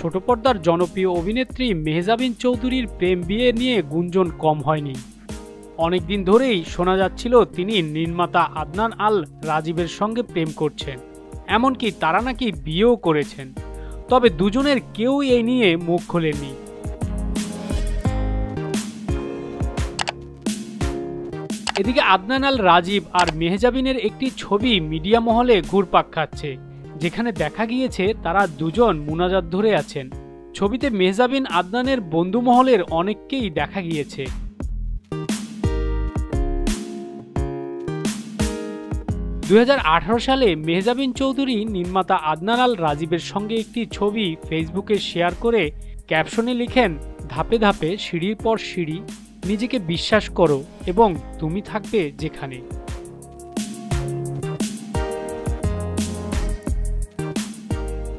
ছোট পর্দার জনপ্রিয় অভিনেত্রী মেহজাবিন চৌধুরীর প্রেম বিয়ে নিয়ে গুঞ্জন কম হয়নি। অনেকদিন ধরেই শোনা যাচ্ছিল তিনি নির্মাতা আদনান আল রাজীবের সঙ্গে প্রেম করছেন, এমনকি তারা নাকি বিয়েও করেছেন। তবে দুজনের কেউই এই নিয়ে মুখ খোলেনি। এদিকে আদনান আল রাজীব আর মেহজাবিনের একটি ছবি মিডিয়া মহলে ঘুরপাক খাচ্ছে, যেখানে দেখা গিয়েছে তারা দুজন মুনাজাত ধরে আছেন। ছবিতে মেহজাবিন আদনানের বন্ধু মহলের অনেককেই দেখা গিয়েছে। 2018 সালে মেহজাবিন চৌধুরী নির্মাতা আদনান আল রাজীবের সঙ্গে একটি ছবি ফেসবুকে শেয়ার করে ক্যাপশনে লিখেন, ধাপে ধাপে সিঁড়ির পর সিঁড়ি, নিজেকে বিশ্বাস করো এবং তুমি থাকবে যেখানে।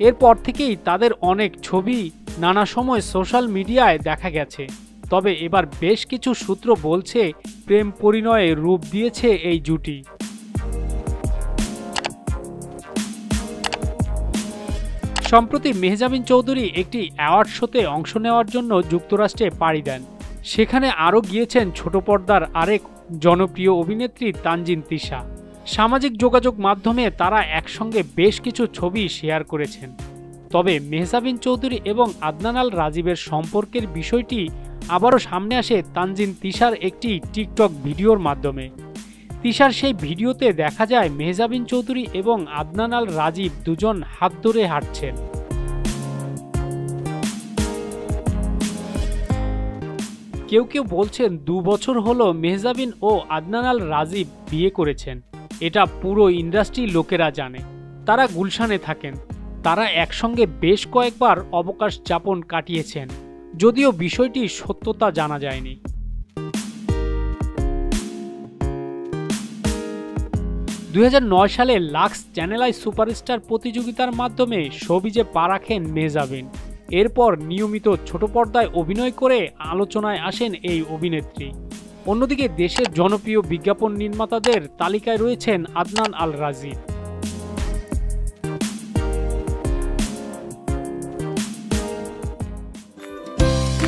এরপর থেকেই তাদের অনেক ছবি নানা সময় সোশ্যাল মিডিয়ায় দেখা গেছে। তবে এবার বেশ কিছু সূত্র বলছে প্রেম পরিণয়ে রূপ দিয়েছে এই জুটি। সম্প্রতি মেহজাবিন চৌধুরী একটি অ্যাওয়ার্ড শোতে অংশ নেওয়ার জন্য যুক্তরাষ্ট্রে পাড়ি দেন। সেখানে আরও গিয়েছেন ছোট পর্দার আরেক জনপ্রিয় অভিনেত্রী তানজিন তিশা। সামাজিক যোগাযোগ মাধ্যমে তারা একসঙ্গে বেশ কিছু ছবি শেয়ার করেছেন। তবে মেহজাবিন চৌধুরী এবং আদনান আল রাজীবের সম্পর্কের বিষয়টি আবারও সামনে আসে তানজিন তিশার একটি টিকটক ভিডিওর মাধ্যমে। তিশার সেই ভিডিওতে দেখা যায় মেহজাবিন চৌধুরী এবং আদনান আল রাজীব দুজন হাত ধরে হাঁটছেন। কেউ কেউ বলছেন 2 বছর হলো মেহজাবিন ও আদনান আল রাজীব বিয়ে করেছেন। এটা পুরো ইন্ডাস্ট্রির লোকেরা জানে। তারা গুলশানে থাকেন। তারা একসঙ্গে বেশ কয়েকবার অবকাশ যাপন কাটিয়েছেন, যদিও বিষয়টির সত্যতা জানা যায়নি। 2009 সালে লাক্স চ্যানেল আই সুপারস্টার প্রতিযোগিতার মাধ্যমে শোবিজে পা রাখেন মেহজাবিন। এরপর নিয়মিত ছোট পর্দায় অভিনয় করে আলোচনায় আসেন এই অভিনেত্রী। অন্যদিকে দেশের জনপ্রিয় বিজ্ঞাপন নির্মাতাদের তালিকায় রয়েছেন আদনান আল রাজীব।